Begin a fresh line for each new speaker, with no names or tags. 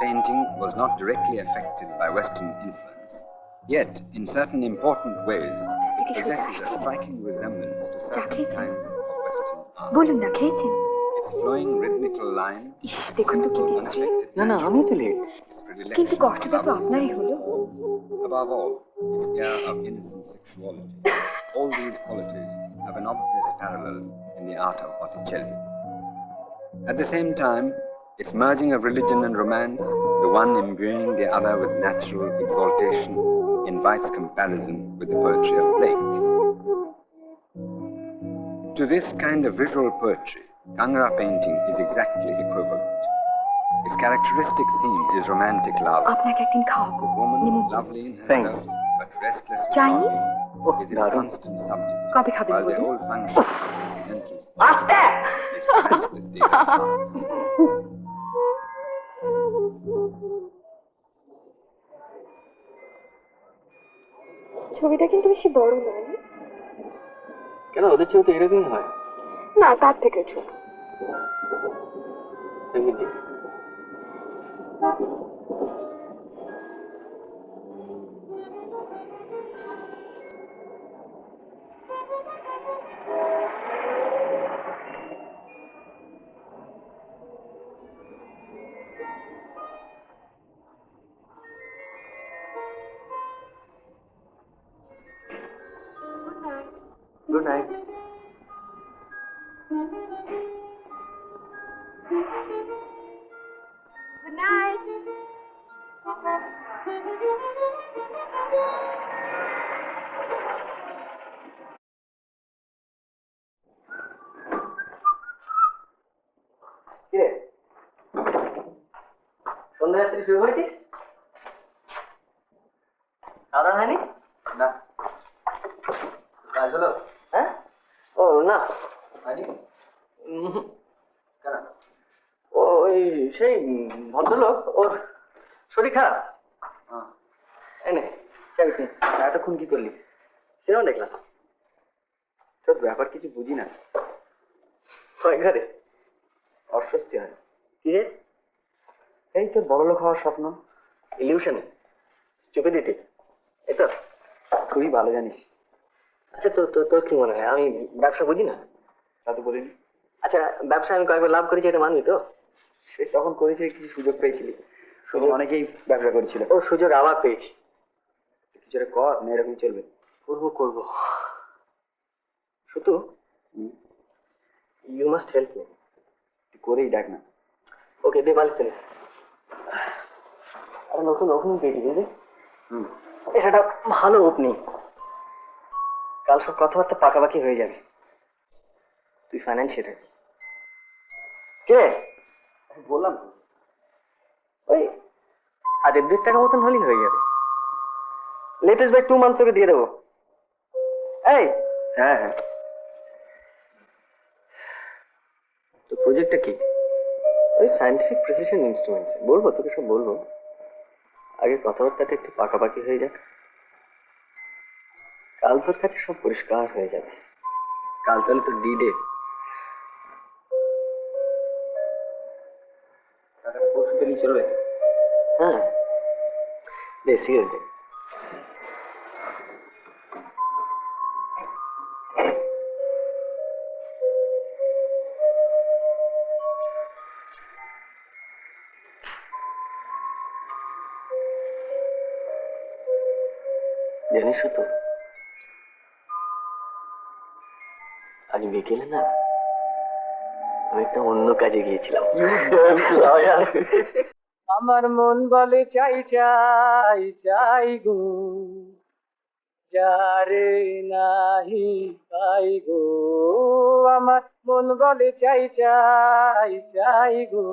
painting was not directly affected by Western influence, yet, in certain important ways, it possesses a striking resemblance to certain kinds of Western art. Its flowing rhythmical line, its simple, unaffected naturality, its predilection for above all, its air of innocent sexuality. All these qualities have an obvious parallel in the art of Botticelli. At the same time, its merging of religion and romance, the one imbuing the other with natural exaltation, invites comparison with the poetry of Blake. To this kind of visual poetry, Kangra painting is exactly equivalent. Its characteristic theme is romantic love. A woman lovely in herself, but restless with longing, is its constant subject, while the whole function of its entrance is to match the state of hearts.
ছবিটা কিন্তু বেশি বড় নয়।
কেন, ওদের ছবি তো এরকমই হয়।
না, তার থেকে ছোট।
বুঝি। Good night.
Good night.
কিরে, সন্ধ্যা রাত্রি শুরু করেছিস? খাওয়া হয়নি? না। কাজ হলো? হ্যাঁ? ও না হয়নি। কেন? ওই সেই ভদ্রলোক, ওর শরীর খারাপ। এনে এতক্ষণ কি করলি? সিনেমা দেখলাম। তোর ব্যাপার কিছু বুঝি না। হয় ঘরে অস্বস্তি হয়। কি রে? এই তোর বড়লোক হওয়ার স্বপ্ন, ইলিউশনে, স্টুপিডিটি, এই তো তুই ভালো জানিস। আচ্ছা, তোর কি মনে হয় আমি ব্যবসা বুঝি না? তা তো বলিনি। আচ্ছা, ব্যবসা আমি কয়েকবার লাভ করেছি, এটা মানবি তো? সে তখন করেছে, কিছু সুযোগ পেয়েছিলি। সুযোগ অনেকেই ব্যবসা করেছিল। ও সুযোগ আবার পেয়েছি। কিছু একটা কর, না এরকম চলবে? করবো শুধু ইউ মাস্ট হেল্প মি। করেই দেখ না। ওকে, দে বালিশ চলে। আরে নতুন ওপেনিং পেয়েছি বুঝলি? সেটা ভালো ওপেনিং। কাল সব কথাবার্তা পাকাপাকি হয়ে যাবে। তুই ফাইন্যান্সিয়াল কে? বললাম তো, ওই 1.5 টাকা মতন হলেই হয়ে যাবে। লেটেস্ট বাই 2 মান্থস ওকে দিয়ে দেবো। এই হ্যাঁ, তো প্রজেক্টটা কি? ওই সায়েন্টিফিক প্রিসিশন ইনস্ট্রুমেন্টস। বলবো তোকে, সব বলবো। আগে কথাবার্তাটা একটু পাকাপাকি হয়ে যাক। কাল তোর কাছে সব পরিষ্কার হয়ে যাবে। কাল তাহলে তোর ডি ডে। পরশু দিনই চলবে। হ্যাঁ, দে সিগারেট দে। জানিস তো, আজ বিকেলে না আমি একটা অন্য কাজে গিয়েছিলাম। আমার মন বলে চাই চাই চাই গো, যারে নাহি পাই গো। আমার মন বলে চাই চাই চাই গো।